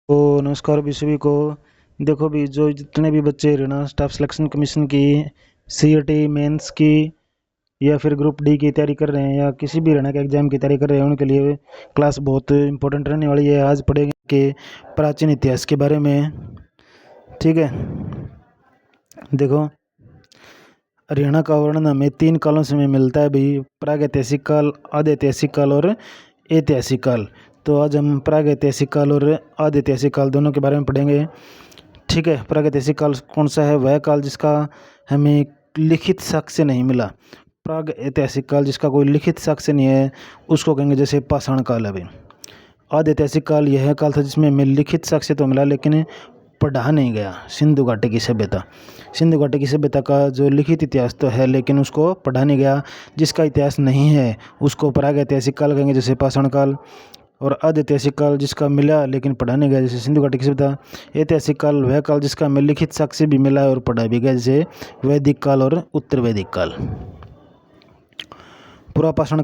तो नमस्कार भी सभी को। देखो भी जो जितने भी बच्चे हरियाणा स्टाफ सिलेक्शन कमीशन की सीईटी मेंस की या फिर ग्रुप डी की तैयारी कर रहे हैं या किसी भी हरियाणा के एग्जाम की तैयारी कर रहे हैं उनके लिए क्लास बहुत इंपॉर्टेंट रहने वाली है। आज पढ़ेंगे कि प्राचीन इतिहास के बारे में। ठीक है, देखो हरियाणा का वर्णन हमें 3 कालों से में मिलता है भाई, प्रागैतिहासिक काल, आद्य ऐतिहासिक काल और ऐतिहासिक काल। तो आज हम प्रागैतिहासिक काल और आद्य ऐतिहासिक काल दोनों के बारे में पढ़ेंगे। ठीक है, प्रागैतिहासिक काल कौन सा है? वह काल जिसका हमें लिखित साक्ष्य नहीं मिला। प्राग ऐतिहासिक काल जिसका कोई लिखित साक्ष्य नहीं है उसको कहेंगे जैसे पाषाण काल है भाई। आद्य ऐतिहासिक काल यह काल था जिसमें हमें लिखित साक्ष्य तो मिला लेकिन पढ़ा नहीं गया। सिंधु घाटी की सभ्यता, सिंधु घाटी की सभ्यता का जो लिखित इतिहास तो है लेकिन उसको पढ़ा नहीं गया। जिसका इतिहास नहीं है उसको प्रागैतिहासिक काल कहेंगे जैसे पाषाण काल। और आद्य ऐतिहासिक काल जिसका मिला लेकिन पढ़ा नहीं गया जैसे सिंधु घाटी की सभ्यता। ऐतिहासिक काल वह काल जिसका हमें लिखित साक्ष्य भी मिला है और पढ़ा भी गया जैसे वैदिक काल और उत्तर वैदिक काल। पुरापाषाण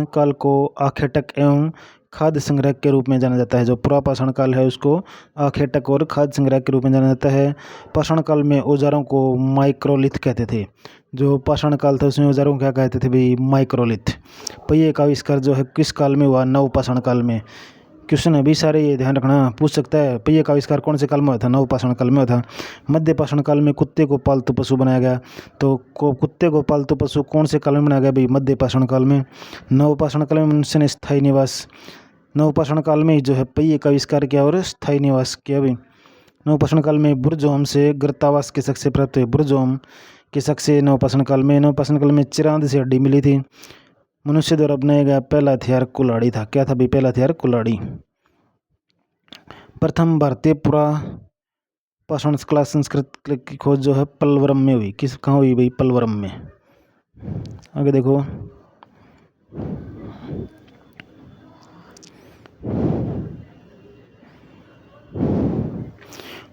काल को आखेटक एवं खाद्य संग्रह के रूप में जाना जाता है। जो पुरापाषाण काल है उसको आखेटक और खाद्य संग्रह के रूप में जाना जाता है। पाषाण काल में औजारों को माइक्रोलिथ कहते थे। जो पाषाण काल था उसमें औजारों को क्या कहते थे भाई? माइक्रोलिथ। पहिए का आविष्कार जो है किस काल में हुआ? नवपाषाण काल में। क्वेश्चन अभी सारे ये ध्यान रखना, पूछ सकता है पहिए का आविष्कार कौन से काल में हुआ था? नवपाषाण काल में हुआ था। मध्य पाषाण काल में कुत्ते को पालतू पशु बनाया गया। तो कुत्ते को पालतू पशु कौन से काल में बनाया गया भाई? मध्य पाषाण काल में। नवपाषाण काल में मनुष्य ने स्थायी निवास, नवपाषाण काल में जो है पहिए का आविष्कार किया और स्थायी निवास किया भाई। नवपाषाण काल में बुर्जोम से गर्तावास के शक से प्राप्त हुए। बुर्जोम के शक से नवपाषाण काल में। नवपाषाण काल में चिरांद से हड्डी मिली थी। मनुष्य द्वारा बनाया गया पहला हथियार कुल्हाड़ी था। क्या था भाई पहला हथियार? कुल्हाड़ी। प्रथम भारतीय पुरापाषाण कला संस्कृत की खोज जो है पलवरम में हुई। कहाँ हुई भाई? पलवरम में। आगे देखो,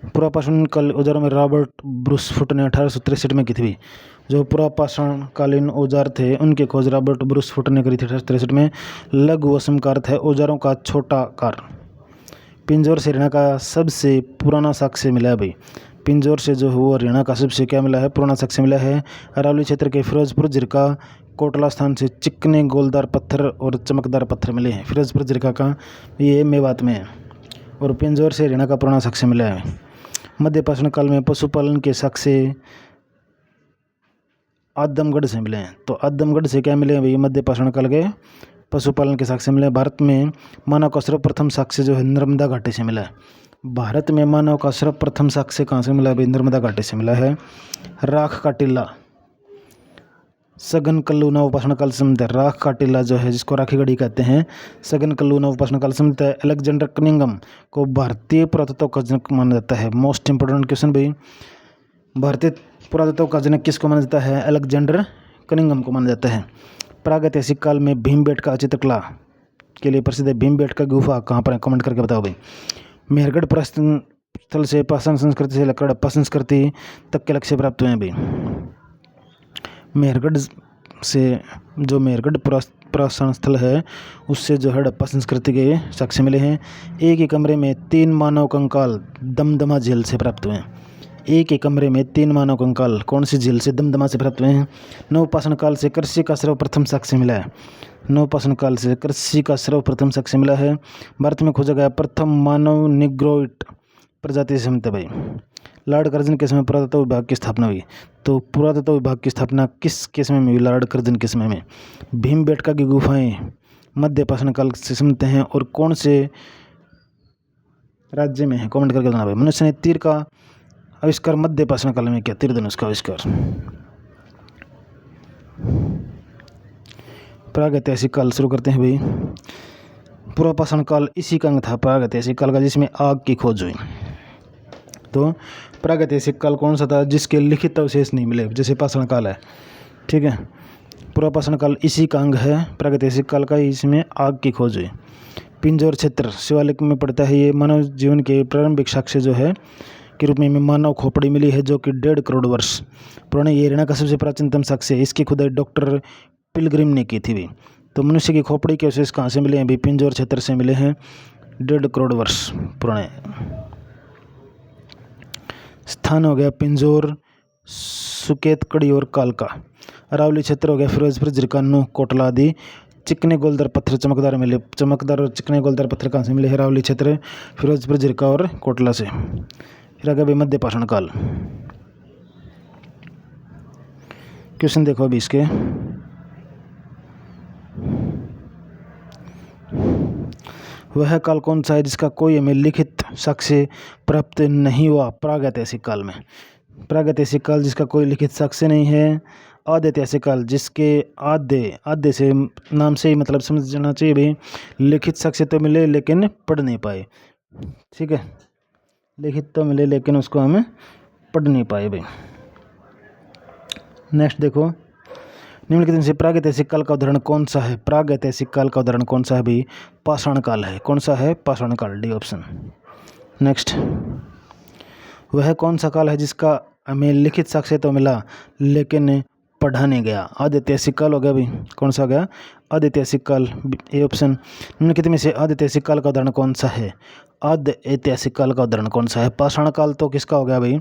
पुरापाषाण काल औजारों में रॉबर्ट ब्रूस फुट ने 1863 में की थी। जो पुरापाषाण कालीन औजार थे उनकी खोज रॉबर्ट ब्रूस फुट ने करी थी 1863 में। लघु वसम का अर्थ है औजारों का छोटा कार। पिंजौर से हरियाणा का सबसे पुराना साक्ष्य मिला है भाई। पिंजौर से जो है वो हरियाणा का सबसे क्या मिला है? पुराना साक्ष्य मिला है। अरावली क्षेत्र के फिरोजपुर जिरका कोटला स्थान से चिकने गोलदार पत्थर और चमकदार पत्थर मिले हैं। फिरोजपुर जिरका का ये मेवात में है। और पिंजौर से हरियाणा का पुराना साक्ष्य मिला है। मध्य पाषाण काल में पशुपालन के साक्ष्य आदमगढ़ से मिले हैं। तो आदमगढ़ से क्या मिले हैं भाई? मध्य पाषाण काल के पशुपालन के साक्ष्य मिले। भारत में मानव का सर्वप्रथम साक्ष्य जो है नर्मदा घाटी से मिला है। भारत में मानव का सर्वप्रथम साक्ष्य कहाँ से मिला है भाई? नर्मदा घाटी से मिला है। राख का टीला सघन कल्लू नवपाषाण काल से मिलता है। राख का टीला जो है जिसको राखी गढ़ी कहते हैं, सघन कल्लू नवपाषाण काल से मिलता है। अलेक्जेंडर कनिंघम को भारतीय पुरातत्व का जनक माना जाता है। मोस्ट इंपोर्टेंट क्वेश्चन भाई, भारतीय पुरातत्व का जनक किसको माना जाता है? अलेक्जेंडर कनिंघम को माना जाता है। प्रागैतिहासिक काल में भीमबेटका चित्रकला के लिए प्रसिद्ध है। भीमबेटका गुफा कहाँ पर है? कमेंट करके बताओ भाई। मेहरगढ़ प्रश्न स्थल से पाषाण संस्कृति से लेकर हड़प्पा संस्कृति तक के लक्ष्य प्राप्त हुए हैं भाई। मेहरगढ़ से जो मेहरगढ़ पाषाण स्थल है उससे जो हड़प्पा संस्कृति के साक्ष्य मिले हैं। एक ही कमरे में 3 मानव कंकाल दमदमा झील से प्राप्त हुए हैं। एक ही कमरे में 3 मानव कंकाल कौन सी झील से? दमदमा से प्राप्त हुए हैं। नवपाषाण काल से कृषि का सर्वप्रथम साक्ष्य मिला है। नवपाषाण काल से कृषि का सर्वप्रथम साक्ष्य मिला है। भारत में खोजा गया प्रथम मानव निग्रोइड प्रजाति से मिलता भाई। लॉर्ड कर्जन के समय पुरातत्व विभाग की स्थापना हुई। तो पुरातत्व विभाग की स्थापना किस के समय में हुई? लॉर्ड कर्जन के समय में। भीमबेटका की गुफाएं मध्य पाषाण काल से समझते हैं और कौन से राज्य में है? कमेंट करके बताना भाई। मनुष्य ने तीर का आविष्कार मध्य पाषाण काल में किया। तीर धनुष का आविष्कार। प्रागैतिहासिक काल शुरू करते हैं भाई। पुरापाषाण काल इसी का अंग था प्रागैतिहासिक काल का जिसमें आग की खोज हुई। तो प्रागैतिहासिक काल कौन सा था? जिसके लिखित अवशेष नहीं मिले जैसे पाषाण काल है। ठीक है, पुरापाषाण काल इसी का अंग है प्रागैतिहासिक काल का, इसमें आग की खोज हुई। पिंजौर क्षेत्र शिवालिक में पड़ता है। ये मानव जीवन के प्रारंभिक साक्ष्य जो है के रूप में मानव खोपड़ी मिली है जो कि 1.5 करोड़ वर्ष पुराने। ये हरियाणा का सबसे प्राचीनतम साक्ष्य है। इसकी खुदाई डॉक्टर पिलग्रिम ने की थी भी। तो मनुष्य की खोपड़ी के अवशेष कहाँ से मिले हैं भाई? पिंजौर क्षेत्र से मिले हैं। 1.5 करोड़ वर्ष पुराने। स्थान हो गया पिंजौर, सुकेत, कड़ी और कालका। अरावली क्षेत्र हो गया फिरोजपुर, जिरकानू, कोटला आदि। चिकने गोलदार पत्थर चमकदार मिले। चमकदार और चिकने गोलदार पत्थर कहाँ से मिले? अरावली क्षेत्र, फिरोजपुर, जिरका और कोटला से। फिर आगे मध्य पाषाण काल। क्वेश्चन देखो अभी इसके। वह काल कौन सा है जिसका कोई हमें लिखित साक्ष्य प्राप्त नहीं हुआ? प्रागैतिहासिक काल में। प्रागैतिहासिक काल जिसका कोई लिखित साक्ष्य नहीं है। आद्यैतिहासिक काल जिसके आद्य से नाम से ही मतलब समझना चाहिए भाई, लिखित साक्ष्य तो मिले लेकिन पढ़ नहीं पाए। ठीक है, लिखित तो मिले लेकिन उसको हमें पढ़ नहीं पाए भाई। नेक्स्ट देखो, निम्नलिखित में से प्रागैतिहासिक काल का उदाहरण कौन सा है? प्रागैतिहासिक काल का उदाहरण कौन सा है भाई? पाषाण काल है। कौन सा है? पाषाण काल, डी ऑप्शन। नेक्स्ट, वह कौन सा काल है जिसका हमें लिखित साक्ष्य तो मिला लेकिन पढ़ा नहीं गया? आद्यैतिहासिक काल हो गया भाई। कौन सा हो गया? आद्यैतिहासिक काल, ए ऑप्शन। निम्नलिखित में से आद्यैतिहासिक काल का उदाहरण कौन सा है? आद्यैतिहासिक काल का उदाहरण कौन सा है? पाषाण काल तो किसका हो गया भाई?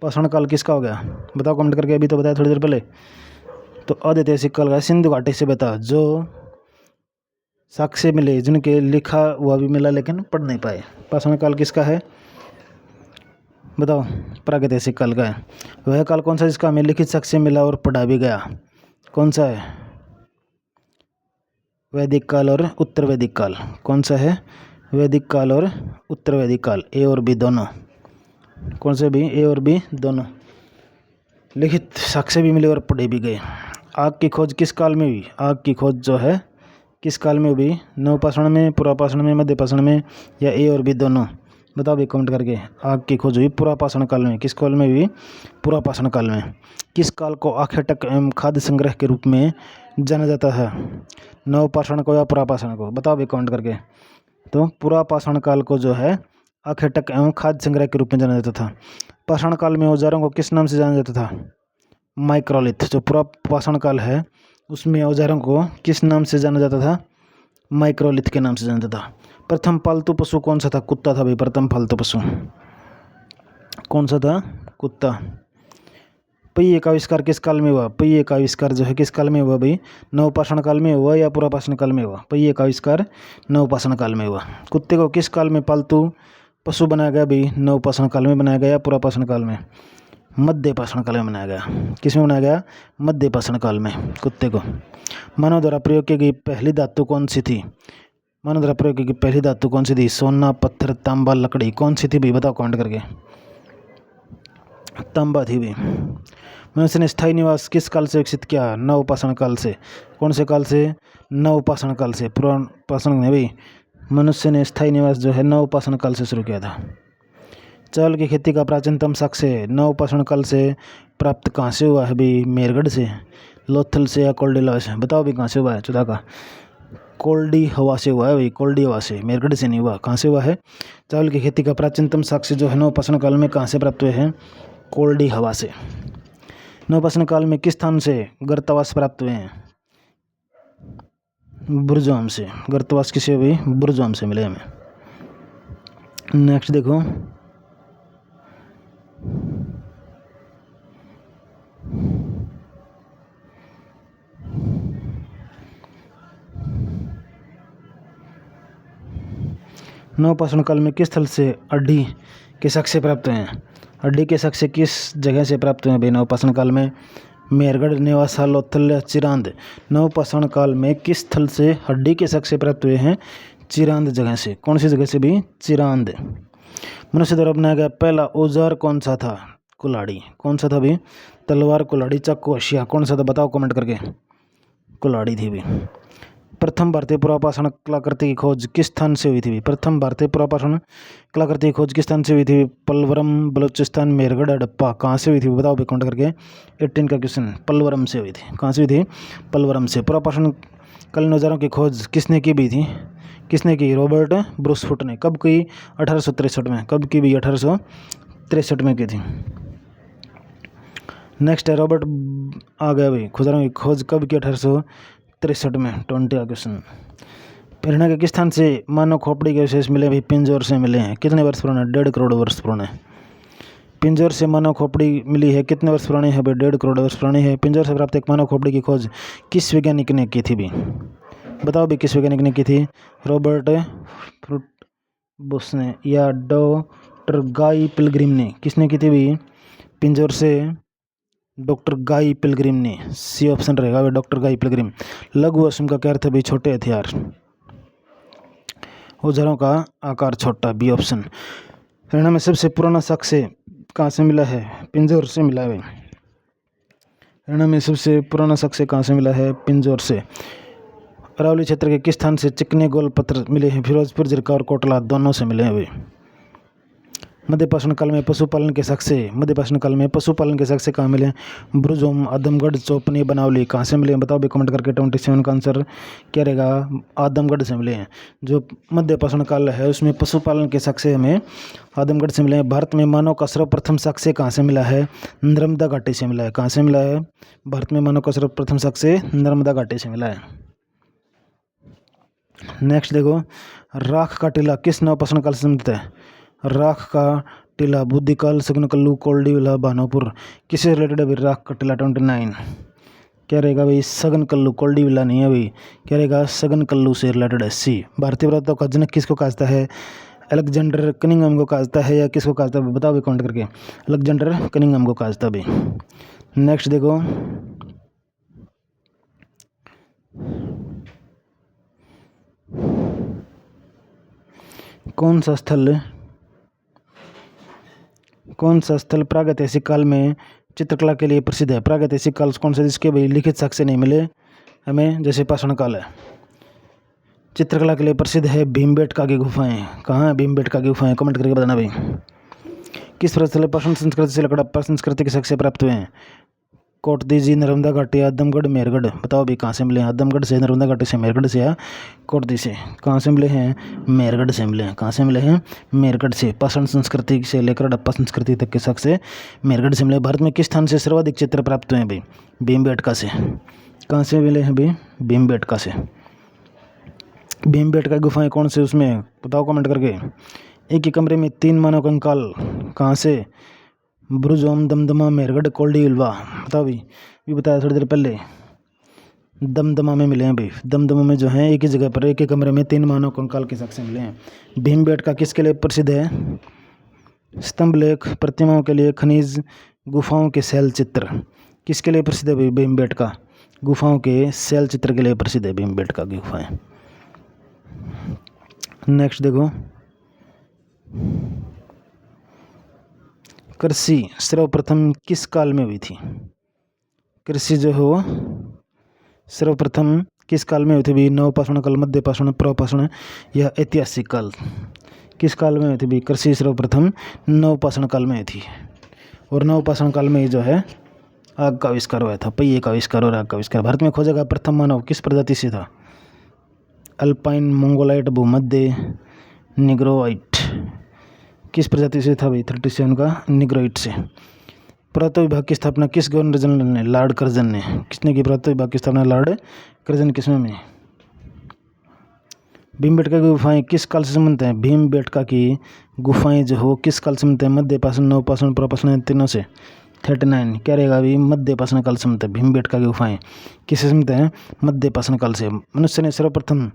पाषाण काल किसका हो गया? बताओ कमेंट करके, अभी तो बताया थोड़ी देर पहले। तो आद्यैतिहासिक काल का सिंधु घाटी से बता, जो साक्ष्य मिले जिनके लिखा हुआ भी मिला लेकिन पढ़ नहीं पाए। पाषाण काल किसका है? बताओ। प्रागैतिहासिक काल का है। वह काल कौन सा जिसका हमें लिखित साक्ष्य मिला और पढ़ा भी गया? कौन सा है? वैदिक काल और उत्तर वैदिक काल। कौन सा है? वैदिक काल और उत्तर वैदिक काल, ए और बी दोनों। कौन से भी? ए और बी दोनों। लिखित साक्ष्य भी मिले और पढ़े भी गए। आग की खोज किस काल में हुई? आग की खोज जो है किस काल में हुई? नवपाषाण में, पुरापाषाण में, मध्यपाषाण में, या ए और बी दोनों? बताओ भी कमेंट करके। आग की खोज हुई पुरापाषाण काल में। किस काल में हुई? पुरापाषाण काल में। किस काल को आखेटक एवं खाद्य संग्रह के रूप में जाना जाता है? नवपाषाण को या पुरापाषाण को? बताओ भी कमेंट करके। तो पुरापाषाण काल को जो है आखेटक एवं खाद्य संग्रह के रूप में जाना जाता था। पाषाण काल में औजारों को किस नाम से जाना जाता था? माइक्रोलिथ। जो पुरापाषाण काल है उसमें औजारों को किस नाम से जाना जाता था? माइक्रोलिथ के नाम से जाना जाता था। प्रथम पालतू पशु कौन सा था? कुत्ता था भाई। प्रथम पालतू पशु कौन सा था? कुत्ता। पहिए का आविष्कार किस काल में हुआ? पहिए का आविष्कार जो है किस काल में हुआ भाई? नवपाषाण काल में हुआ या पुरापाषाण काल में हुआ? पहिए का आविष्कार नवपाषाण काल में हुआ। कुत्ते को किस काल में पालतू पशु बनाया गया भाई? नवपाषाण काल में बनाया गया, पुरापाषाण काल में? मध्यपाषाण काल में बनाया गया। किस में बनाया गया? मध्यपाषाण काल में कुत्ते को। मानव द्वारा प्रयोग की गई पहली धातु कौन सी थी? मानव द्वारा प्रयोग की गई पहली धातु कौन सी थी? सोना, पत्थर, तांबा, लकड़ी। कौन सी थी भी? बताओ कमेंट करके। तांबा थी भी। मनुष्य ने स्थायी निवास किस काल से विकसित किया? नवपाषाण काल से। कौन से काल से? नवपाषाण काल से। पुरापाषाण में भाई मनुष्य ने स्थायी निवास जो है नवपाषाण काल से शुरू किया था। चावल की खेती का प्राचीनतम साक्ष्य नवपाषाण काल से प्राप्त कहाँ से हुआ है भाई? मेरगढ़ से, लोथल से या कोल्डी हवा से? बताओ भी कहाँ से हुआ है? चुदा का कोल्डी हवा से हुआ है भाई। कोल्डी हवा से, मेरगढ़ से नहीं हुआ। कहाँ से हुआ है? चावल की खेती का प्राचीनतम साक्ष्य जो है नवपाषाण काल में कहाँ से प्राप्त हुए हैं? कोल्डी हवा से। नवपाषाण काल में किस स्थान से गर्तवास प्राप्त हुए हैं? बुर्जोम से। गर्तवास किसे हुई? बुर्जोम से मिले हमें। नेक्स्ट देखो, नवपाषाण काल में किस स्थल से अड्डी के साक्ष्य प्राप्त हुए हैं? अड्डी के साक्ष्य किस जगह से प्राप्त हुए हैं भाई नवपाषाण काल में? मेरगढ़, नेवासा, लोथल या चिरांद? नवपाषाण काल में किस स्थल से हड्डी के साक्ष्य प्राप्त हुए हैं? चिरांद जगह से। कौन सी जगह से भी? चिरांद। मनुष्य द्वारा बनाया गया पहला औजार कौन सा था? कुल्हाड़ी। कौन सा था भी? तलवार, कुल्हाड़ी, चाकू, हसिया। कौन सा था? बताओ कमेंट करके। कुल्हाड़ी थी भी। प्रथम भारतीय पुरापाषाण कलाकृति की खोज किस स्थान से हुई थी? प्रथम भारतीय पुरापाषाण कलाकृति की खोज किस स्थान से हुई थी? पलवरम, बलूचिस्तान, मेरगढ़, हड़प्पा। कहाँ से हुई थी? बताओ कमेंट करके। 18 का क्वेश्चन। पलवरम से हुई थी। कहाँ से हुई थी? पलवरम से। पुरापाषाण कालीन औजारों की खोज किसने की भी थी? किसने की? रॉबर्ट ब्रूसफुट ने। कब की? 1863 में। कब की भी? 1863 में की थी। नेक्स्ट है रॉबर्ट आ गया भाई। औजारों की खोज कब की? 63 में 20 का क्वेश्चन। हरियाणा के किस स्थान से मानव खोपड़ी के अवशेष मिले? भी पिंजौर से मिले हैं। कितने वर्ष पुराने? 1.5 करोड़ वर्ष पुराने। पिंजौर से मानव खोपड़ी मिली है, कितने वर्ष पुरानी है? 1.5 करोड़ वर्ष पुरानी है। पिंजौर से प्राप्त एक मानव खोपड़ी की खोज किस वैज्ञानिक ने की थी? भी बताओ भी किस वैज्ञानिक ने की थी? रॉबर्ट फ्रूटबुश ने या डॉक्टर गाई पिलग्रिम ने? किसने की थी भी? पिंजौर से डॉक्टर गाई पिलग्रिम ने। सी ऑप्शन रहेगा वे, डॉक्टर गाई पिलग्रिम। लघु अश्म का क्या अर्थ है भी? छोटे हथियार। औजारों का आकार छोटा, बी ऑप्शन। हरियाणा में सबसे पुराना साक्ष्य कहाँ से मिला है? पिंजौर से मिला है। हरियाणा में सबसे पुराना साक्ष्य कहाँ से मिला है? पिंजौर से। अरावली क्षेत्र के किस स्थान से चिकने गोल पत्थर मिले हैं? फिरोजपुर, जिरका और कोटला दोनों से मिले हुए। मध्यपाषाण काल में पशुपालन के साक्ष्य, मध्यपाषाण काल में पशुपालन के साक्ष्य कहाँ मिले? ब्रुजोम, आदमगढ़, चौपनी, बनावली। कहाँ से मिले? बताओ भी कमेंट करके। 27 का आंसर क्या रहेगा? आदमगढ़ से मिले हैं। जो मध्यपाषाण काल है उसमें पशुपालन के साक्ष्य हमें आदमगढ़ से मिले हैं। भारत में मानव का सर्वप्रथम साक्ष्य कहाँ से मिला है? नर्मदा घाटी से मिला है। कहाँ से मिला है? भारत में मानव का सर्वप्रथम साक्ष्य नर्मदा घाटी से मिला है। नेक्स्ट देखो, राख का टीला किस नवपाषाण काल से संबंधित है? राख का टीला बुद्धिकाल, सगनकल्लू, कोल्डीविला, भानोपुर। किससे रिलेटेड है भाई? राख का टीला 29 क्या रहेगा भाई? सगनकल्लू, कोल्डीविला नहीं है भाई। क्या रहेगा? सगनकल्लू से रिलेटेड है, सी। भारतीय पुरातत्व का जनक किसको कहा जाता है? अलेक्जेंडर कनिंघम को कहा जाता है या किसको कहा जाता है? बताओ भाई कमेंट करके। अलेक्जेंडर कनिंघम को कहा जाता है भाई। नेक्स्ट देखो, कौन सा स्थल प्रागैतिहासिक काल में चित्रकला के लिए प्रसिद्ध है? प्रागैतिहासिक काल कौन सा जिसके भाई लिखित साक्ष्य नहीं मिले हमें, जैसे पाषाण काल है। चित्रकला के लिए प्रसिद्ध है भीमबेटका की गुफाएं। कहाँ है भीमबेटका की गुफाएं? कमेंट करके बताना भाई। किस स्थल पाषाण संस्कृति से हड़प्पा संस्कृति के साक्ष्य प्राप्त हुए हैं? कोटदीजी, नर्मदा घाटी, आदमगढ़, मेरगढ़। बताओ भी कहाँ से मिले हैं? आदमगढ़ से, नर्मदा घाटी से, मेरगढ़ से या कोटदी से? कहाँ से मिले हैं? मेरगढ़ से मिले हैं। कहाँ से मिले हैं? मेरगढ़ से। पाषाण संस्कृति से लेकर हड़प्पा संस्कृति तक के साक्ष्य मेरगढ़ से मिले। भारत में किस स्थान से सर्वाधिक चित्र प्राप्त हुए हैं भाई? भीमबेटका से। कहाँ से मिले हैं भाई? भीमबेटका से। भीमबेटका गुफाएं कौन से उसमें? बताओ कमेंट करके। एक ही कमरे में 3 मानव कंकाल कहाँ से? ब्रुजोम, दमदमा, मेरगढ़, कोल्डीविला। बताओ भी बताया थोड़ी देर पहले। दमदमा में मिले हैं भाई। दमदमा में जो है एक ही जगह पर एक ही कमरे में 3 मानव कंकाल के साक्ष्य मिले हैं। भीमबेटका किसके लिए प्रसिद्ध है? स्तंभ लेख, प्रतिमाओं के लिए, खनिज, गुफाओं के शैल चित्र। किसके लिए प्रसिद्ध है भाई भीमबेटका? गुफाओं के शैल चित्र के लिए प्रसिद्ध है भीमबेटका की गुफाएं। नेक्स्ट देखो, कृषि सर्वप्रथम किस काल में हुई थी? कृषि जो हो सर्वप्रथम किस काल में हुई थी भी? नवपाषाण काल, मध्यपाषाण, प्रपाषाण या ऐतिहासिक काल? किस काल में हुई थी भी? कृषि सर्वप्रथम नवपाषाण काल में हुई थी। और नवपाषाण काल में ही जो है आग का आविष्कार हुआ था, पहिए का आविष्कार और आग का आविष्कार। भारत में खोजा गया प्रथम मानव किस प्रजाति से था? अल्पाइन, मंगोलाइट, भूमध्य, निग्रोइट। किस प्रजाति से था भाई? 37 का निग्रोइट से। पुरातत्व विभाग की स्थापना किस गवर्नर जनरल ने? लॉर्ड कर्जन ने। किसने की पुरातत्व विभाग की स्थापना? Lord Curzon. किसमें में? भीमबेटका की गुफाएं किस काल से संबंधित हैं? भीमबेटका की गुफाएं जो हो किस काल से संबंधित है? मध्यपाषाण, नवपाषाण, प्रपाषाण, तीनों से। 39 क्या रहेगा अभी? मध्यपाषाण काल से संबंधित है। भीमबेटका की गुफाएं किससे संबंधित हैं? मध्यपाषाण काल से। मनुष्य ने सर्वप्रथम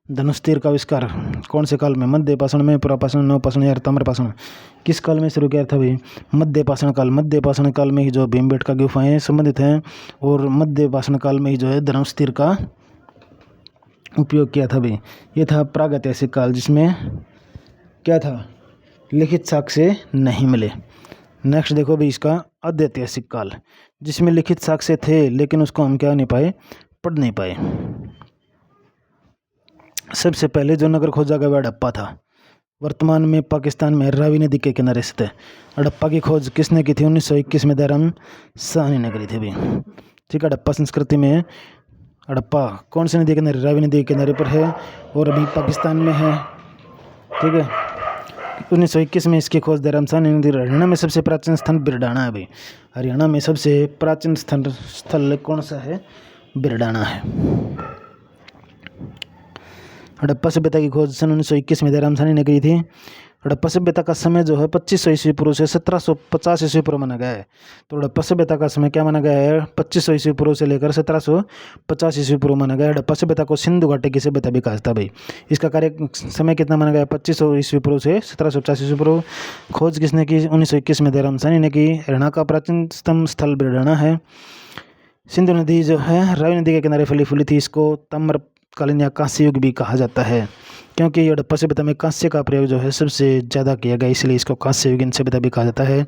धनुष तीर का आविष्कार कौन से काल में? मध्यपाषाण में, प्रपाषाण, नवपाषाण या ताम्रपाषाण? किस काल में शुरू किया था भाई? मध्यपाषाण काल। मध्यपाषाण काल में ही जो भीमबेटका की गुफाएं संबंधित हैं और मध्यपाषाण काल में ही जो है धनुष तीर का उपयोग किया था भाई। ये था प्रागैतिहासिक काल जिसमें क्या था? लिखित साक्ष्य नहीं मिले। नेक्स्ट देखो भाई इसका अद्यैतिहासिक काल, जिसमें लिखित साक्ष्य थे लेकिन उसको हम क्या नहीं पाए? पढ़ नहीं पाए। सबसे पहले जो नगर खोजा गया वह हड़प्पा था। वर्तमान में पाकिस्तान में रावी नदी के किनारे स्थित है। हड़प्पा की खोज किसने की थी? 1921 में धर्म शाह ने करी थी भाई। ठीक है, हड़प्पा संस्कृति में हड़प्पा कौन सी नदी के किनारे? रावी नदी के किनारे पर है और अभी पाकिस्तान में है। ठीक है, 1921 में इसकी खोज धर्म शाह ने। हरियाणा में सबसे प्राचीन स्थल बिरडाना है भाई। हरियाणा में सबसे प्राचीन स्थल कौन सा है? बिरडाना है। हड़प्पा सभ्यता की खोज सन 1921 में दयाराम साहनी ने की थी। हड़प्पा सभ्यता का समय जो है 2500 ईस्वी पूर्व से 1750 ईस्वी पूर्व माना गया है। तो हड़प्पा सभ्यता का समय क्या माना गया है? 2500 ईस्वी पूर्व से लेकर 1750 ईस्वी पूर्व माना गया है। हड़प्पा सभ्यता को सिंधु घाटी की सभ्यता भी कहा जाता है भाई। इसका कार्य समय कितना माना गया है? 2500 ईस्वी पूर्व से 1750 ईस्वी पूर्व। खोज किसने की? 1921 में दयाराम साहनी ने की। हरियाणा का प्राचीनतम स्थल बिरडाना है। सिंधु नदी जो है रावी नदी के किनारे फली फूली थी। इसको ताम्रकालीन या कांस्य युग भी कहा जाता है, क्योंकि हड़प्पा सभ्यता में कांस्य का प्रयोग जो है सबसे ज़्यादा किया गया, इसलिए इसको कांस्य युगीन सभ्यता भी कहा जाता है।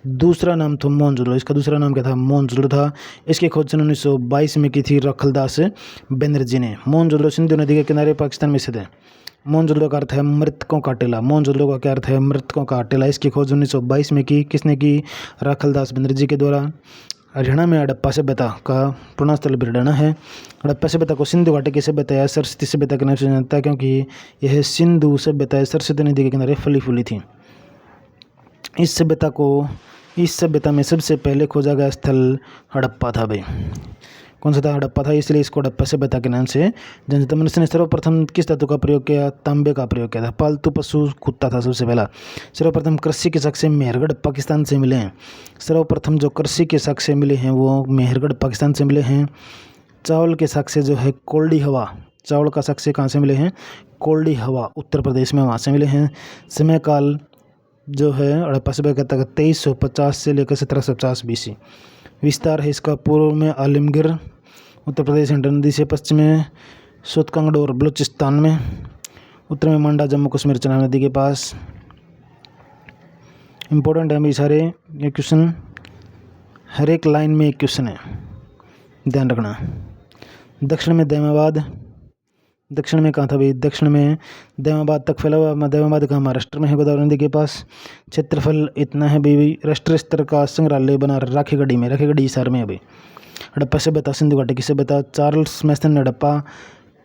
दूसरा नाम तो मोहनजोदड़ो, इसका दूसरा नाम क्या था? मोहनजोदड़ो था। इसकी खोज सन 1922 में की थी रखलदास बनर्जी ने। मोहनजोदड़ो सिंधु नदी के किनारे पाकिस्तान में स्थित है। मोहनजोदड़ो का अर्थ है मृतकों का टीला। मोहनजोदड़ो का क्या अर्थ है? मृतकों का टीला। इसकी खोज 1922 में की। किसने की? रखलदास बनर्जी के द्वारा। हरियाणा में हड़प्पा सभ्यता का पुराना स्थल बिरडाना है। हड़प्पा सभ्यता को सिंधु घाटी की सभ्यता या सरस्वती सभ्यता के नाम से जानता है, क्योंकि यह सिंधु सभ्यता सरस्वती नदी के किनारे फली फूली थी। इस सभ्यता में सबसे पहले खोजा गया स्थल हड़प्पा था भाई। कौन सा था? हड़प्पा था, इसलिए इसको हड़प्पा सभ्यता के नाम से जानते। मनुष्य ने सर्वप्रथम किस धातु का प्रयोग किया? तांबे का प्रयोग किया था। पालतू पशु कुत्ता था सबसे पहला। सर्वप्रथम कृषि के साक्ष्य मेहरगढ़ पाकिस्तान से मिले हैं। सर्वप्रथम जो कृषि के साक्ष्य मिले हैं वो मेहरगढ़ पाकिस्तान से मिले हैं। चावल के साक्ष्य जो है कोल्डी हवा, चावल का साक्ष्य कहाँ से मिले हैं? कोल्डी हवा उत्तर प्रदेश में, वहाँ से मिले हैं। समय काल जो है हड़प्पा सभ्यता का 2350 से लेकर 1750 BC। विस्तार है इसका पूर्व में आलमगीर उत्तर प्रदेश इंटर नदी से, पश्चिम में सुतकंगडोर बलूचिस्तान में, उत्तर में मंडा जम्मू कश्मीर चनाब नदी के पास। इम्पोर्टेंट है भाई सारे ये क्वेश्चन, हर एक लाइन में एक क्वेश्चन है, ध्यान रखना। दक्षिण में दैमाबाद, दक्षिण में कहाँ था भाई? दक्षिण में दैमाबाद तक फैला हुआ। दैमाबाद का महाराष्ट्र में है, गोदावरी नदी के पास। क्षेत्रफल इतना है भाई। राष्ट्रीय स्तर का संग्रहालय बना राखीगढ़ी में, राखीगढ़ी शहर में है भाई। हड़प्पा सभ्यता सिंधु घाटी की सभ्यता। चार्ल्स मैसन ने हड़प्पा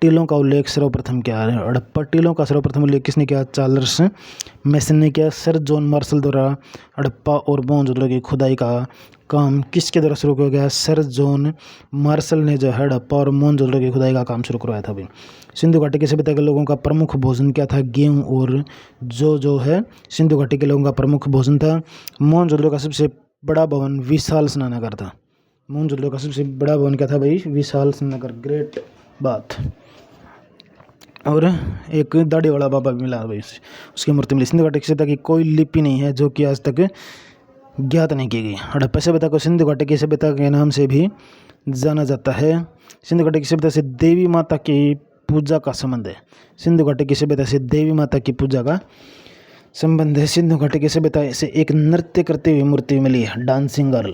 टीलों का उल्लेख सर्वप्रथम किया है। हड़प्पा टीलों का सर्वप्रथम उल्लेख किसने किया? चार्ल्स मैसन ने किया। सर जॉन मार्शल द्वारा हड़प्पा और मोहनजोदड़ो की खुदाई का काम किसके द्वारा शुरू किया गया? सर जॉन मार्शल ने जो है हड़प्पा और मोहनजोदड़ो की खुदाई का काम शुरू करवाया था भाई। सिंधु घाटी की सभ्यता के लोगों का प्रमुख भोजन क्या था? गेहूँ और जो है सिंधु घाटी के लोगों का प्रमुख भोजन था। मोहनजोदड़ो का सबसे बड़ा भवन विशाल स्नानागार था। मोहनजोदड़ो का सबसे बड़ा भवन क्या था भाई? विशाल स्नानागार, ग्रेट बात। और एक दाढ़ी वाला बाबा भी मिला भाई, उसकी मूर्ति मिली। सिंधु घाटी की सभ्यता की कोई लिपि नहीं है जो कि आज तक ज्ञात नहीं की गई। हड़प्पा सभ्यता को सिंधु घाटी की सभ्यता के नाम से भी जाना जाता है। सिंधु घाटी की सभ्यता से देवी माता की पूजा का संबंध है। सिंधु घाटी की सभ्यता से देवी माता की पूजा का संबंध है। सिंधु घाटी की सभ्यता से एक नृत्य करती हुई मूर्ति मिली है, डांसिंग गर्ल।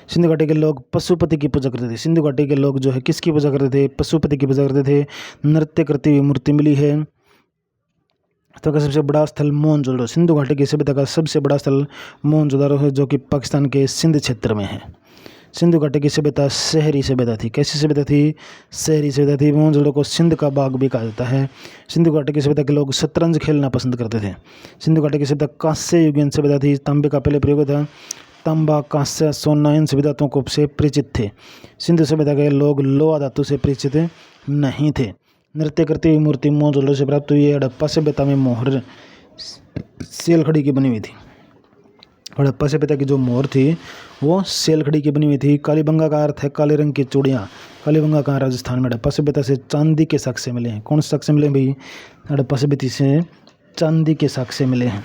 सिंधु घाटी के लोग पशुपति की पूजा करते थे। सिंधु घाटी के लोग जो है किसकी पूजा करते थे? पशुपति की पूजा करते थे। नृत्य करती हुई मूर्ति मिली है। तो का सबसे बड़ा स्थल मोहनजोदड़ो। सिंधु घाटी की सभ्यता का सबसे बड़ा स्थल मोहनजोदड़ो है, जो कि पाकिस्तान के सिंध क्षेत्र में है। सिंधु घाटी की सभ्यता शहरी सभ्यता थी। कैसी सभ्यता थी? शहरी सभ्यता थी। मोहनजोदड़ो को सिंध का बाग भी कहा जाता है। सिंधु घाटी की सभ्यता के लोग शतरंज खेलना पसंद करते थे। सिंधु घाटी की सभ्यता कांस्य युगीन सभ्यता थी। तांबे का पहले प्रयोग था। तांबा, कांस्य, सोना इन सभी धातुओं को से परिचित थे। सिंधु सभ्यता के लोग लोहा धातु से परिचित नहीं थे। नृत्य करती हुई मूर्ति मोहनजोदड़ो से प्राप्त हुई है। हड़प्पा सभ्यता में मोहर सेलखड़ी की बनी हुई थी। हड़प्पा सभ्यता की जो मोहर थी वो सेलखड़ी की बनी हुई थी। कालीबंगा का अर्थ है काले रंग की चूड़ियाँ। कालीबंगा कहाँ? राजस्थान में। हड़प्पा सभ्यता से चांदी के साक्ष्य मिले हैं। कौन से साक्ष्य मिले भाई? हड़प्पा सभ्यता से चांदी के साक्ष्य मिले हैं।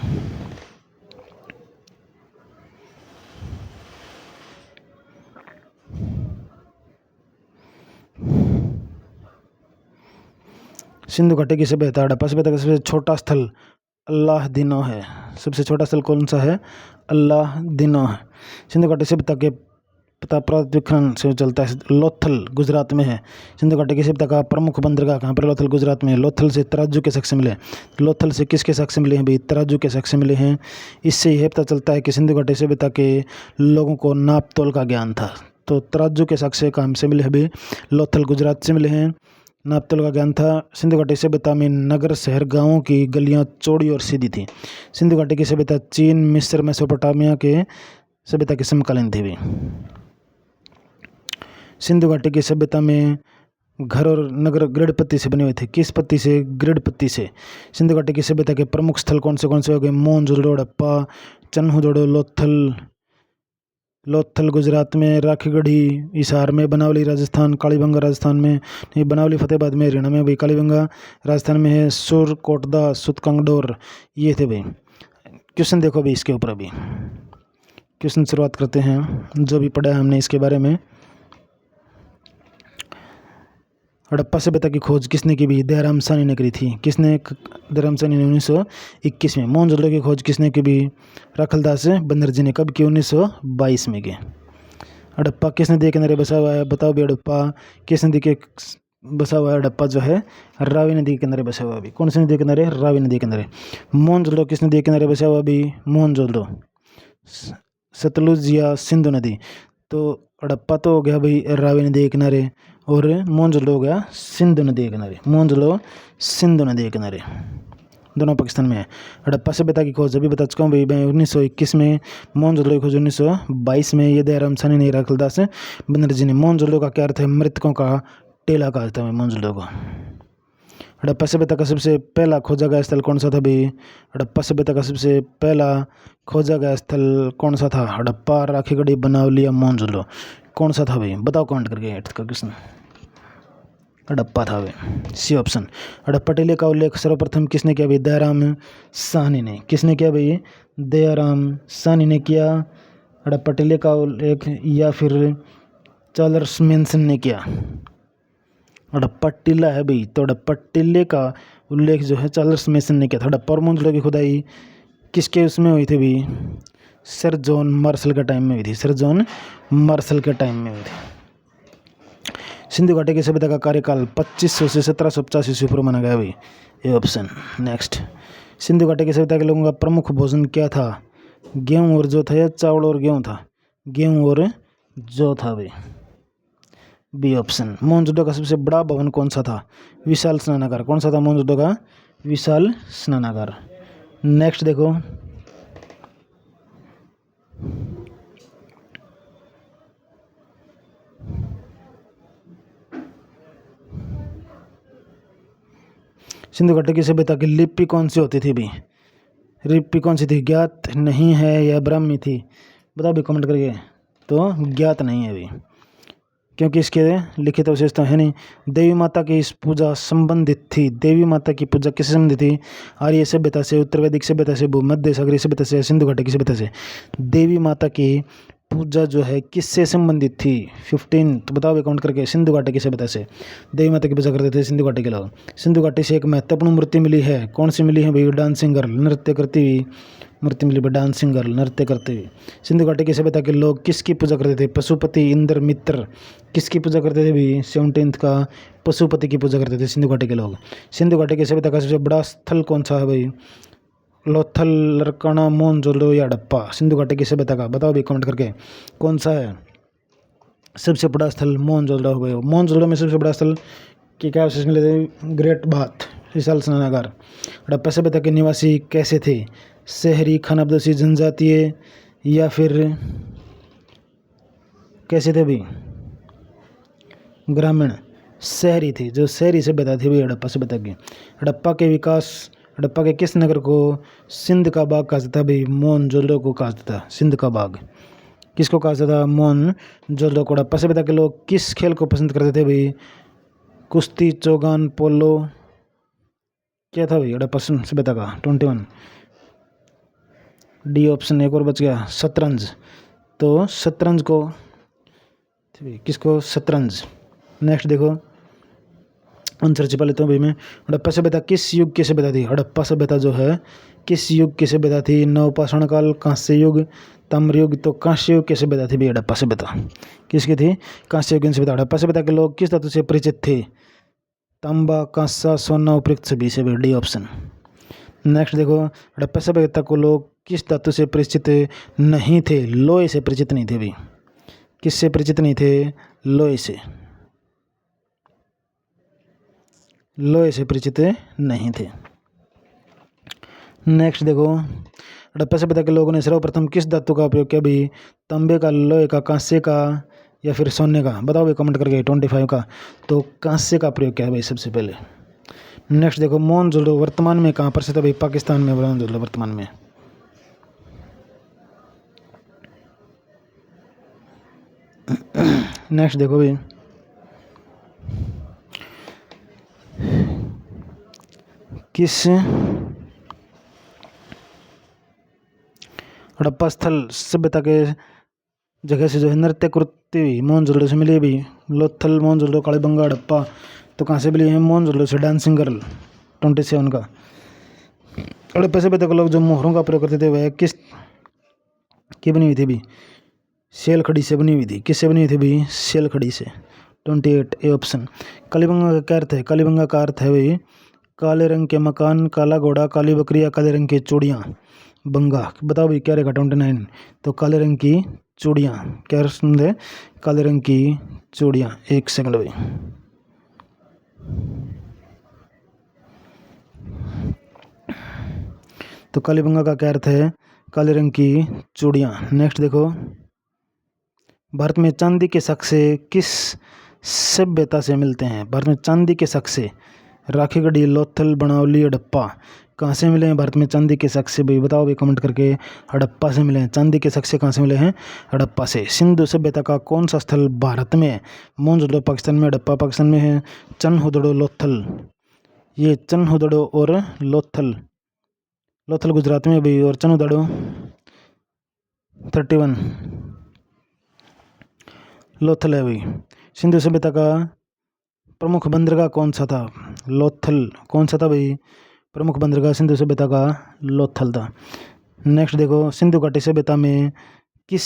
सिंधु घाटी की सभ्यता। हड़प्पा सभ्यता का सबसे छोटा स्थल अल्लाहदीनो है। सबसे छोटा स्थल कौन सा है? अल्लाहदीनो है। सिंधु घाटी सभ्यता के पता प्राधिकरण से चलता है। लोथल गुजरात में है। सिंधु घाटी की सभ्यता का प्रमुख बंदरगाह कहाँ पर? लोथल गुजरात में है। लोथल से तराजू के साक्ष्य मिले। लोथल से किसके साक्ष्य मिले हैं भाई? तराजू के साक्ष्य मिले हैं। इससे यह पता चलता है कि सिंधु घाटी सभ्यता के लोगों को नाप तोल का ज्ञान था। तो तराजू के साक्ष्य कहाँ से मिले हैं भाई? लोथल गुजरात से मिले हैं। नापतोल का ज्ञान था। सिंधु घाटी सभ्यता में नगर, शहर, गांवों की गलियां चौड़ी और सीधी थी। सिंधु घाटी की सभ्यता चीन, मिस्र, मेसोपोटामिया के सभ्यता के समकालीन थी भी। सिंधु घाटी की सभ्यता में घर और नगर गृढ़ पत्ती से बने हुए थे। किस पत्ती से? गृढ़ पत्ती से। सिंधु घाटी की सभ्यता के प्रमुख स्थल कौन से हो गए? मोहनजोदड़ो, हड़प्पा, चन्हूजोड़ो, लोथल गुजरात में, राखीगढ़ी हिसार में, बनावली राजस्थान, कालीबंगा राजस्थान में, नहीं बनावली फतेहाबाद में, हरियाणा में भाई, कालीबंगा राजस्थान में है, सुर कोटदा सुतकंगडोर ये थे भाई। क्वेश्चन देखो भाई इसके ऊपर अभी क्वेश्चन शुरुआत करते हैं जो भी पढ़ा है हमने इसके बारे में। हड़प्पा सभ्यता की खोज किसने की भी? दयाराम साहनी ने करी थी। किसने? दयाराम साहनी ने 1921 में। मोहनजोदड़ो की खोज किसने की भी? राखलदास बनर्जी ने। कब की? 1922 में की। हड़प्पा किस नदी के किनारे बसा हुआ है? बताओ भी हड़प्पा किस नदी के बसा हुआ है? हड़प्पा जो है रावी नदी के किनारे बसा हुआ है। अभी कौन सी नदी के किनारे? रावी नदी के किनारे। मोहनजोदड़ो किस नदी के किनारे बसा हुआ? अभी मोहनजोदड़ो सतलुज या सिंधु नदी। तो हड़प्पा तो हो गया भाई रावी नदी के किनारे और मोहनजोदड़ो हो गया सिंधु नदी के किनारे। मोहनजोदड़ो सिंधु नदी के किनारे, दोनों पाकिस्तान में है। हड़प्पा सभ्यता की खोज अभी बता चुका हूँ भाई मैं 1921 में, मोहनजोदड़ो की खोज 1922 में। ये दयाराम साहनी ने, राखलदास बनर्जी ने। मोहनजोदड़ो का क्या अर्थ है? मृतकों का टेला कहा जाता है मोहनजोदड़ो को। हड़प्पा सभ्यता का सबसे पहला खोजा गया स्थल कौन सा था भाई? हड़प्पा सभ्यता का सबसे पहला खोजा गया स्थल कौन सा था? हड़प्पा, राखीगढ़ी, बनावली या मोहनजोदड़ो? कौन सा था भाई? बताओ कमेंट करके। 8th का क्वेश्चन हड़प्पा था भाई, सी ऑप्शन। हड़प्पा टीले का उल्लेख सर्वप्रथम किसने किया भाई? दयाराम साहनी ने। किसने किया भाई? दयाराम साहनी ने किया हड़प्पा टीले का उल्लेख, या फिर चार्ल्स मेंसन ने किया? हड़प्पा टीला है भाई, तो हड़प्पा टीले का उल्लेख जो है चार्ल्स मेंसन ने किया था। हड़प्पा और मोहनजोदड़ो की खुदाई किसके उसमें हुई थी भाई? सर जॉन मार्शल के टाइम में हुई थी। सर जॉन मार्शल के टाइम में हुई थी। सिंधु घाटी की सभ्यता का कार्यकाल 2500 से 1785 ईस्वी पूर्व माना गया भाई, ये ऑप्शन। नेक्स्ट, सिंधु घाटी की सभ्यता के लोगों का प्रमुख भोजन क्या था? गेहूँ और जौ था या चावल और गेहूँ था? गेहूँ और जौ था भाई, बी ऑप्शन। मोहनजोदड़ो का सबसे बड़ा भवन कौन सा था? विशाल स्नानागार। कौन सा था मोहनजोदड़ो का? विशाल स्नानागार। नेक्स्ट देखो, सिंधु घाटी की सभ्यता की लिपि कौन सी होती थी भी? लिपि कौन सी थी? ज्ञात नहीं है या ब्राह्मी थी? बताओ भी कमेंट करके। तो ज्ञात नहीं है अभी, क्योंकि इसके लिखित विशेषता है नहीं। देवी माता की इस पूजा संबंधित थी। देवी माता की पूजा किससे संबंधित थी? आर्य सभ्यता से, उत्तर वैदिक सभ्यता से, भूमध्य सागरीय सभ्यता से, सिंधु घाटी की सभ्यता से। देवी माता की पूजा जो है किससे संबंधित थी? 15 तो बताओ अकाउंट करके। सिंधु घाटी की सभ्यता से देवी माता की पूजा करते थे सिंधु घाटी के लोग। सिंधु घाटी से एक महत्वपूर्ण मूर्ति मिली है, कौन सी मिली है भाई? डांसिंग गर्ल, नृत्य करती हुई मूर्ति मिली भाई, डांसिंग गर्ल, नृत्य करते हुए। सिंधु घाटी की सभ्यता के लोग किसकी पूजा करते थे? पशुपति, इंद्र, मित्र। किसकी पूजा करते थे भाई? 17th का पशुपति की पूजा करते थे सिंधु घाटी के लोग। सिंधु घाटी की सभ्यता का सबसे बड़ा स्थल कौन सा है भाई? लोथल, लरकाना, मोहनजोदड़ो या हड़प्पा? सिंधु घाटी की सभ्यता का बताओ भी कमेंट करके कौन सा है सबसे बड़ा स्थल? मोहनजोदड़ो हो गए। मोहनजोदड़ो में सबसे बड़ा स्थल के क्या अवशेष मिले थे? ग्रेट बाथ, विशाल स्नानागार। हड़प्पा सभ्यता के निवासी कैसे थे? शहरी, खानाबदोशी, जनजातीय या फिर कैसे थे भी? ग्रामीण, शहरी थी। जो शहरी सभ्यता थी भी हड़प्पा सभ्यता की। हड़प्पा के किस नगर को सिंध का बाग कहा जाता भाई? मोहनजोदड़ो को कहा जाता। सिंध का बाग किसको कहा जाता? मोहनजोदड़ो को। हड़प्पा सभ्यता के लोग किस खेल को पसंद करते थे भाई? कुश्ती, चौगान, पोलो, क्या था भाई हड़प्पा सभ्यता का? 21 डी ऑप्शन। एक और बच गया, शतरंज। तो शतरंज को किसको? शतरंज। नेक्स्ट देखो, आंसर छिपा लेता हूँ भाई मैं। हड़प्पा सभ्यता किस युग की सभ्यता थी? हड़प्पा सभ्यता जो है किस युग की सभ्यता थी? नवपाषाण काल, कांस्य युग, ताम्र युग। तो कांस्य युग की सभ्यता थी भाई हड़प्पा सभ्यता। किसकी थी? कांस्य युग की सभ्यता। हड़प्पा सभ्यता के लोग किस धातु से परिचित थे? तांबा, कांसा, सोना, उपयुक्त सभी से भाई, डी ऑप्शन। नेक्स्ट देखो, हड़प्पा सभ्यता को लोग किस धातु से परिचित नहीं थे? लोहे से परिचित नहीं थे भाई। किससे परिचित नहीं थे? लोहे से। लोहे से परिचित नहीं थे। नेक्स्ट देखो, हड़प्पा सभ्यता के लोगों ने सर्वप्रथम किस धातु का उपयोग किया भाई? तांबे का, लोहे का, कांसे का या फिर सोने का? बताओ भाई कमेंट करके। 25 का तो कांस्य का प्रयोग क्या है भाई सबसे पहले। नेक्स्ट देखो मोहनजोदड़ो वर्तमान में कहाँ पर स्थित है भाई? पाकिस्तान में मोहनजोदड़ो वर्तमान में। नेक्स्ट देखो भाई किस हड़प्पा स्थल सभ्यता के जगह से जो है नृत्य कृति हुई मोहनजोदड़ो से मिली है भाई? लोथल, मोहनजोदड़ो, कालीबंगा, हड़प्पा। तो कहाँ से मिली है? मोहनजोदड़ो से। डांसिंग गर्ल 27 का। हड़प्पा सभ्यता के लोग जो मोहरों का प्रयोग करते थे वह किस की बनी हुई थी भाई? सेल खड़ी से बनी हुई थी। किससे बनी हुई थी भाई? सेल खड़ी से। 28 ए ऑप्शन। कालीबंगा का क्या अर्थ है? कालीबंगा का अर्थ है भाई काले रंग के मकान, काला घोड़ा, काली बकरी या काले रंग की चूड़ियाँ। बंगा बताओ भाई क्या रहेगा? 29। तो काले रंग की चूड़ियाँ। क्या सुन है? काले रंग की चूड़ियाँ। 1 सेकंड भाई। तो कालीबंगा का क्या अर्थ है? काले रंग की चूड़ियाँ। नेक्स्ट देखो भारत में चांदी के सक्से किस सभ्यता से मिलते हैं? भारत में चांदी के सक्से राखीगढ़ी, लोथल, बनावली, हड़प्पा। कहाँ से मिले हैं भारत में चांदी के सक्से भाई? बताओ भाई कमेंट करके। हड़प्पा से मिले हैं। चांदी के सक्से कहाँ से मिले हैं? हड़प्पा से। सिंधु सभ्यता का कौन सा स्थल भारत में है? मोहनजोदड़ो पाकिस्तान में, हड़प्पा पाकिस्तान में है, चनहुदड़ो, लोथल। ये चनहुदड़ो और लोथल। लोथल गुजरात में भी और चनहुदड़ो 31 लोथल है भाई। सिंधु सभ्यता का प्रमुख बंदरगाह कौन सा था? लोथल। कौन सा था भाई? प्रमुख बंदरगाह सिंधु सभ्यता का लोथल था। नेक्स्ट देखो सिंधु घाटी सभ्यता में किस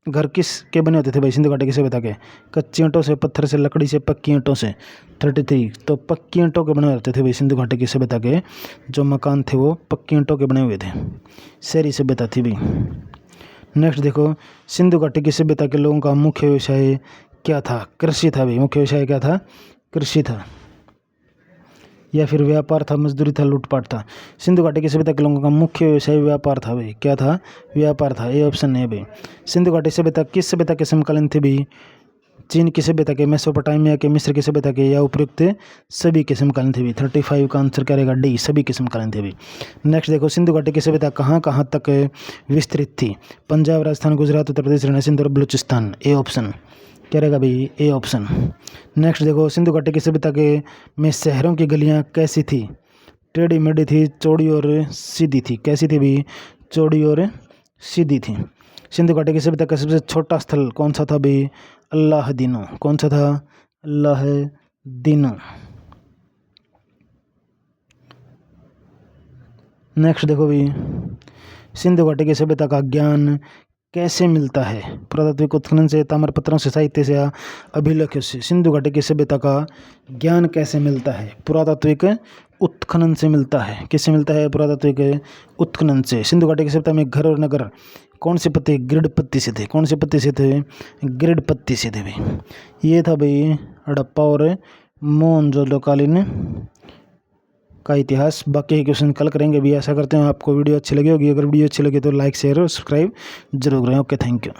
घर किस के बने होते थे भाई? सिंधु घाटी की सभ्यता के कच्ची ईंटों से, पत्थर से, लकड़ी से, पक्की ईंटों से। 33 तो पक्की ईंटों के बने होते थे भाई। सिंधु घाटी की सभ्यता के जो मकान थे वो पक्की ईंटों के बने हुए थे। शहरी सभ्यता थी भाई। नेक्स्ट देखो सिंधु घाटी की सभ्यता के लोगों का मुख्य व्यवसाय क्या था? कृषि था भाई। मुख्य व्यवसाय क्या था? कृषि था या फिर व्यापार था, मजदूरी था, लूटपाट था? सिंधु घाटी की सभ्यता के लोगों का मुख्य व्यवसाय व्यापार था भाई। क्या था? व्यापार था। ये ऑप्शन है भाई। सिंधु घाटी सभ्यता किस सभ्यता के समकालीन थी भाई? चीन की सभ्यता के, मेसोपोटामिया के, मिस्र की सभ्यता के या उपयुक्त सभी के समकालीन थे भाई। 35 का आंसर क्या रहेगा? डी, सभी के समकालीन थे भाई। नेक्स्ट देखो सिंधु घाटी की सभ्यता कहाँ कहाँ तक विस्तृत थी? पंजाब, राजस्थान, गुजरात, उत्तर प्रदेश, हरियाणा, सिंध और बलूचिस्तान। ए ऑप्शन क्या रहेगा भाई? A option. नेक्स्ट देखो सिंधु घाटी की सभ्यता के में शहरों की गलियाँ कैसी थी? टेढ़ी मेढ़ी थी, चौड़ी और सीधी थी? कैसी थी भाई? चौड़ी और सीधी थी। सिंधु घाटी की सभ्यता का सबसे छोटा स्थल कौन सा था भाई? अल्लाहदीनो। कौन सा था? अल्लाहदीनो। नेक्स्ट देखो भाई सिंधु घाटी की सभ्यता का ज्ञान कैसे मिलता है? पुरातात्विक उत्खनन से, ताम्रपत्रों से, साहित्य से या अभिलेखों से? सिंधु घाटी की सभ्यता का ज्ञान कैसे मिलता है? पुरातात्विक उत्खनन से मिलता है। किससे मिलता है? पुरातात्विक उत्खनन से। सिंधु घाटी की सभ्यता में घर और नगर कौन से पत्ती? ग्रिड पत्ती से थे। कौन से पत्ती से थे? ग्रिड पत्ती से थे भाई। ये था भाई हड़प्पा और मोहनजोदड़ो कालीन का इतिहास। बाकी क्वेश्चन कल करेंगे भी। आशा करते हैं आपको वीडियो अच्छी लगी होगी। अगर वीडियो अच्छी लगे तो लाइक, शेयर और सब्सक्राइब जरूर करें। Okay, thank you.